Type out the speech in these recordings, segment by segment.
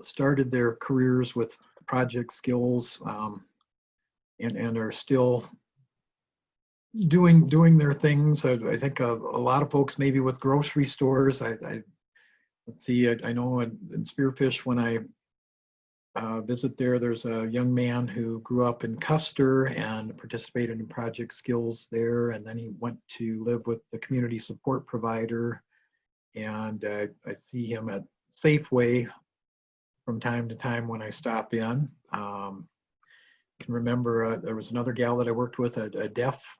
started their careers with project skills and are still doing their things. I think a lot of folks maybe with grocery stores. Let's see, I know in Spearfish when I visit there, there's a young man who grew up in Custer and participated in project skills there, and then he went to live with the community support provider, and I see him at Safeway from time to time when I stop in. Can remember there was another gal that I worked with, a deaf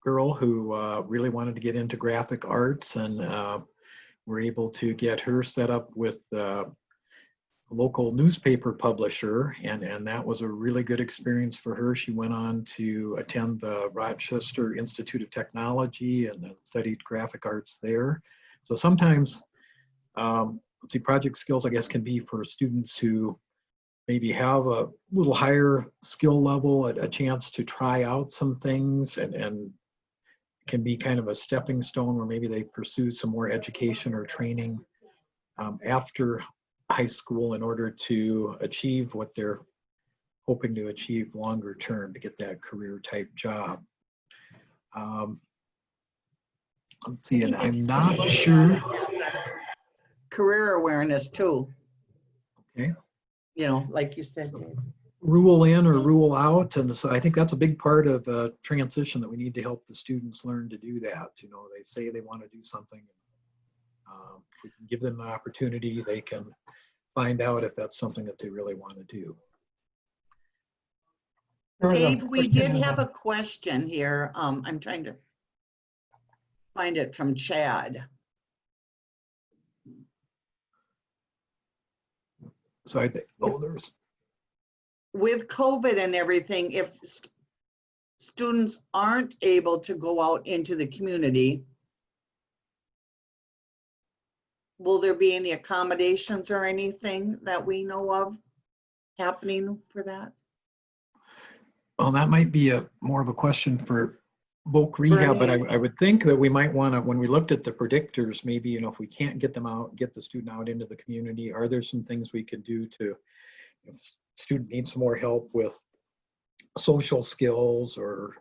girl who really wanted to get into graphic arts, and we're able to get her set up with local newspaper publisher, and that was a really good experience for her. She went on to attend the Rochester Institute of Technology and studied graphic arts there. So sometimes, let's see, project skills, I guess, can be for students who maybe have a little higher skill level, a chance to try out some things, and can be kind of a stepping stone where maybe they pursue some more education or training after high school in order to achieve what they're hoping to achieve longer term, to get that career type job. Let's see, and I'm not sure. Career awareness too. Okay. You know, like you said, So, Dave. Rule in or rule out, and so I think that's a big part of transition, that we need to help the students learn to do that. You know, they say they want to do something. If we can give them the opportunity, they can find out if that's something that they really want to do. Dave, we did have a question here. I'm trying to find it from Chad. So I think, oh, there's. With COVID and everything, if students aren't able to go out into the community, will there be any accommodations or anything that we know of happening for that? Well, that might be more of a question for Voc Rehab, but I would think that we might want to, when we looked at the predictors, maybe, you know, if we can't get them out, get the student out into the community, are there some things we could do to, if the student needs some more help with social skills, or,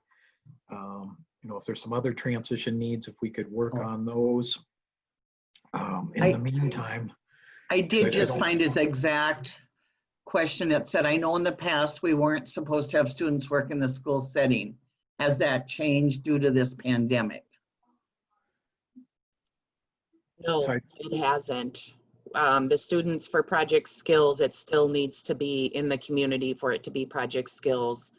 you know, if there's some other transition needs, if we could work on those. In the meantime. I did just find his exact question. It said, I know in the past we weren't supposed to have students work in the school setting. Has that changed due to this pandemic? No, it hasn't. The students for project skills, it still needs to be in the community for it to be project skills.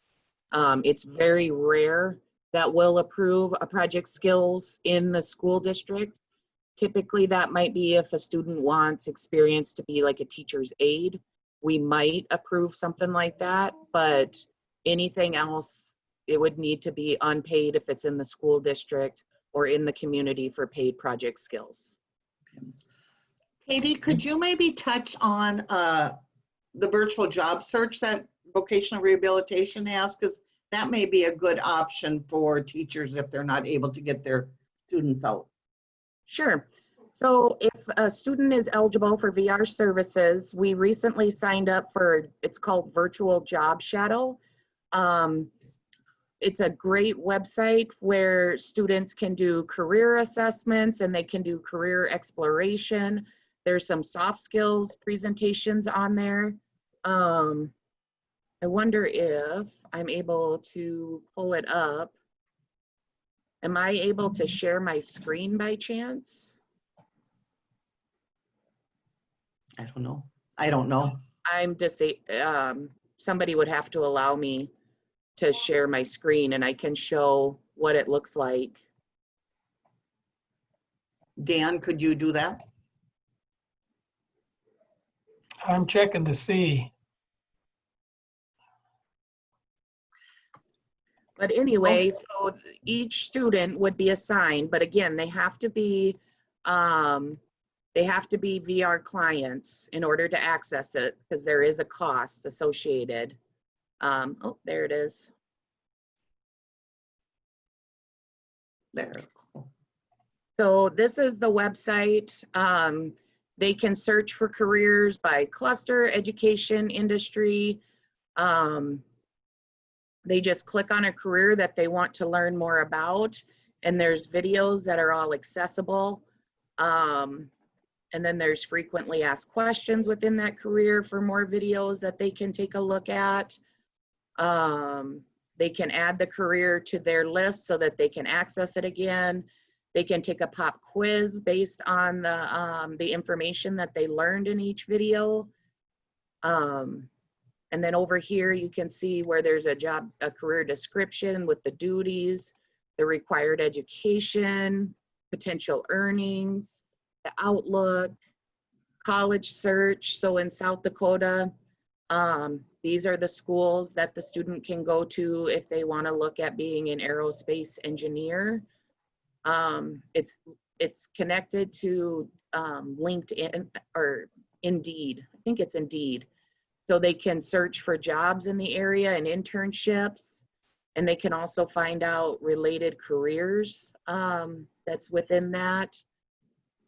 It's very rare that we'll approve a project skills in the school district. Typically that might be if a student wants experience to be like a teacher's aide, we might approve something like that, but anything else, it would need to be unpaid if it's in the school district or in the community for paid project skills. Katie, could you maybe touch on the virtual job search that vocational rehabilitation has? Because that may be a good option for teachers if they're not able to get their students out. Sure. So if a student is eligible for VR services, we recently signed up for, it's called Virtual Job Shadow. It's a great website where students can do career assessments and they can do career exploration. There's some soft skills presentations on there. I wonder if I'm able to pull it up. Am I able to share my screen by chance? I don't know. I don't know. I'm just, somebody would have to allow me to share my screen and I can show what it looks like. Dan, could you do that? I'm checking to see. But anyway, so each student would be assigned, but again, they have to be VR clients in order to access it because there is a cost associated. Oh, there it is. There. So this is the website. They can search for careers by cluster, education, industry. They just click on a career that they want to learn more about, and there's videos that are all accessible. And then there's frequently asked questions within that career for more videos that they can take a look at. They can add the career to their list so that they can access it again. They can take a pop quiz based on the information that they learned in each video. And then over here, you can see where there's a career description with the duties, the required education, potential earnings, the outlook, college search. So in South Dakota, these are the schools that the student can go to if they want to look at being an aerospace engineer. It's connected to LinkedIn or Indeed. I think it's Indeed. So they can search for jobs in the area and internships, and they can also find out related careers that's within that.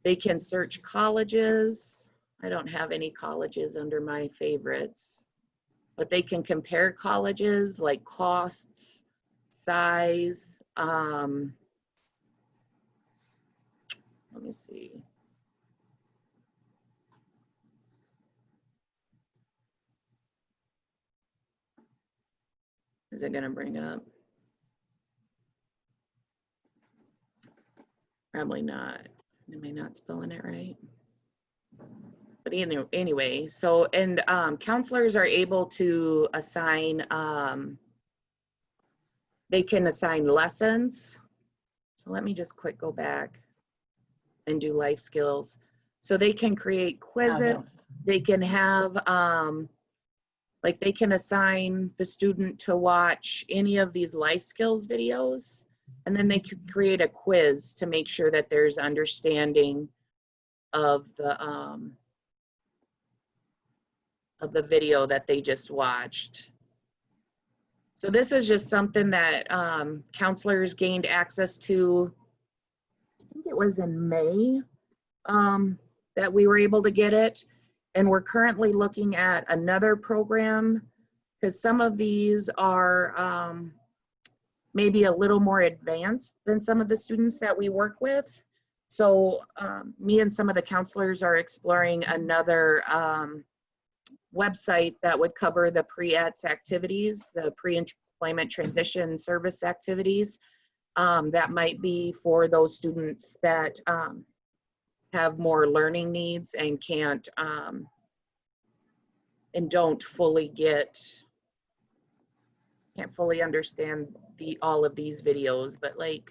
They can search colleges. I don't have any colleges under my favorites, but they can compare colleges like costs, size. Let me see. Is it gonna bring up? Probably not. Am I not spelling it right? But anyway, so, and counselors are able to assign, they can assign lessons. So let me just quick go back and do life skills. So they can create quizzes. They can have, like they can assign the student to watch any of these life skills videos, and then they could create a quiz to make sure that there's understanding of the video that they just watched. So this is just something that counselors gained access to. I think it was in May that we were able to get it. And we're currently looking at another program because some of these are maybe a little more advanced than some of the students that we work with. So me and some of the counselors are exploring another website that would cover the pre-ETS activities, the pre-employment transition service activities. That might be for those students that have more learning needs and can't and don't fully can't fully understand all of these videos, but like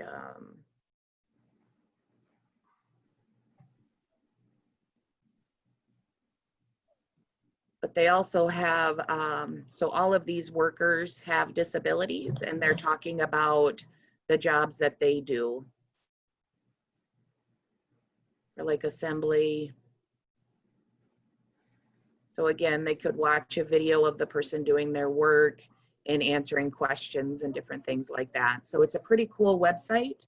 but they also have so all of these workers have disabilities, and they're talking about the jobs that they do, or like assembly. So again, they could watch a video of the person doing their work and answering questions and different things like that. So it's a pretty cool website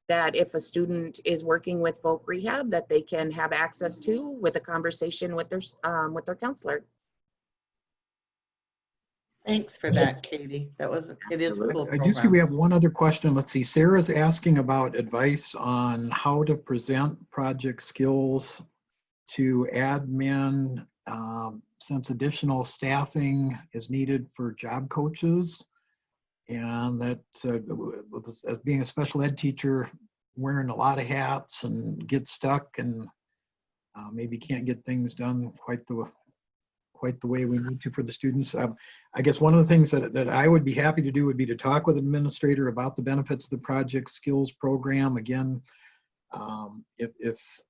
that if a student is working with Voc Rehab, that they can have access to with a conversation with their counselor. Thanks for that, Katie. It is a cool I do see program. we have one other question. Let's see. Sarah's asking about advice on how to present project skills to admin since additional staffing is needed for job coaches. And that as being a special ed teacher, wearing a lot of hats and get stuck and maybe can't get things done quite the way we need to for the students. I guess one of the things that I would be happy to do would be to talk with an administrator about the benefits of the project skills program. Again, if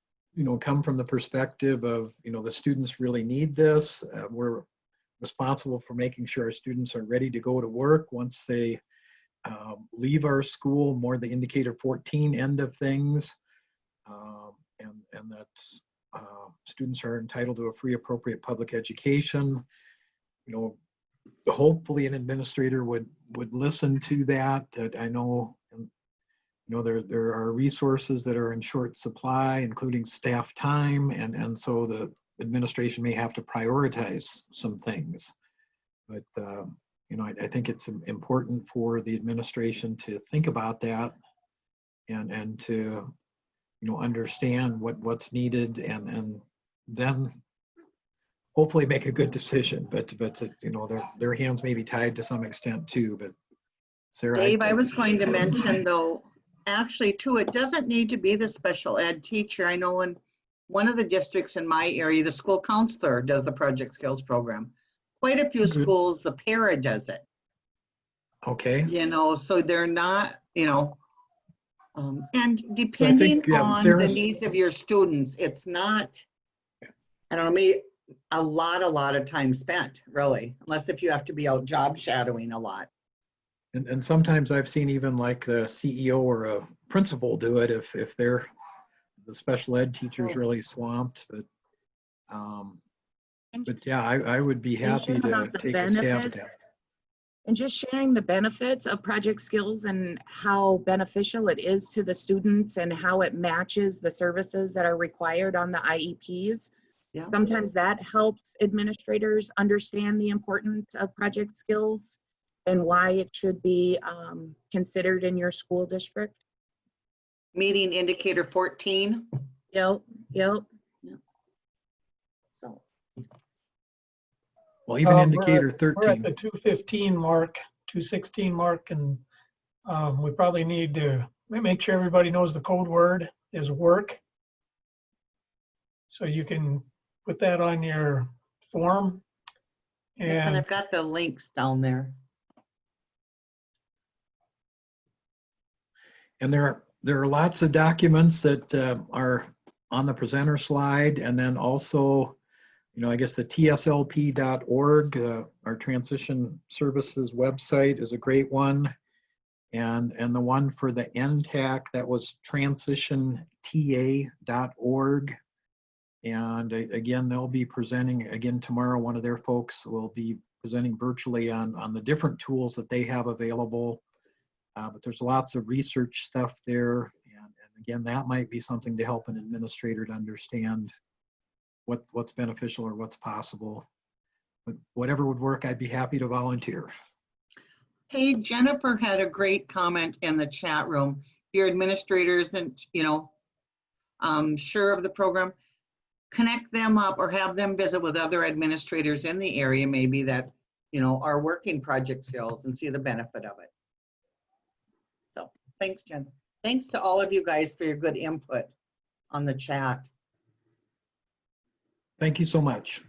come from the perspective of, the students really need this. We're responsible for making sure our students are ready to go to work once they leave our school, more the indicator 14 end of things. And that students are entitled to a free appropriate public education. Hopefully an administrator would listen to that. I know you know, there are resources that are in short supply, including staff time, and so the administration may have to prioritize some things. But, you know, I think it's important for the administration to think about that and to, you know, understand what's needed and then hopefully make a good decision. But you know, their hands may be tied to some extent too. But Sarah, Dave, I was going to mention though, actually too, it doesn't need to be the special ed teacher. I know in one of the districts in my area, the school counselor does the project skills program. Quite a few Good. schools, the para does it, okay. you know, so they're not, you know, and depending yeah, on the Sarah's- needs of your students, it's not, I don't know, maybe a lot of time spent, really, unless if you have to be out job shadowing a lot. And sometimes I've seen even like the CEO or a principal do it if they're the special ed teacher's really swamped. But yeah, I would be happy to About the take a stab at benefits. that. And just sharing the benefits of project skills and how beneficial it is to the students and how it matches the services that are required on the IEPs. Yeah. Sometimes that helps administrators understand the importance of project skills and why it should be considered in your school district. Meeting indicator 14. Yep. So Well, even indicator We're at 13. the 2:15 mark, 2:16 mark, and we probably need to make sure everybody knows the code word is work. So you can put that on your form. and And I've got the links down there. And there are lots of documents that are on the presenter slide, and then also, you know, I guess the tslp.org, our transition services website is a great one. And the one for the NTAC, that was transitionta.org. And again, they'll be presenting again tomorrow. One of their folks will be presenting virtually on the different tools that they have available. But there's lots of research stuff there. And again, that might be something to help an administrator to understand what's beneficial or what's possible. But whatever would work, I'd be happy to volunteer. Hey, Jennifer had a great comment in the chat room. Your administrator isn't, you know, sure of the program. Connect them up or have them visit with other administrators in the area maybe that, you know, are working project skills and see the benefit of it. So thanks, Jen. Thanks to all of you guys for your good input on the chat. Thank you so much.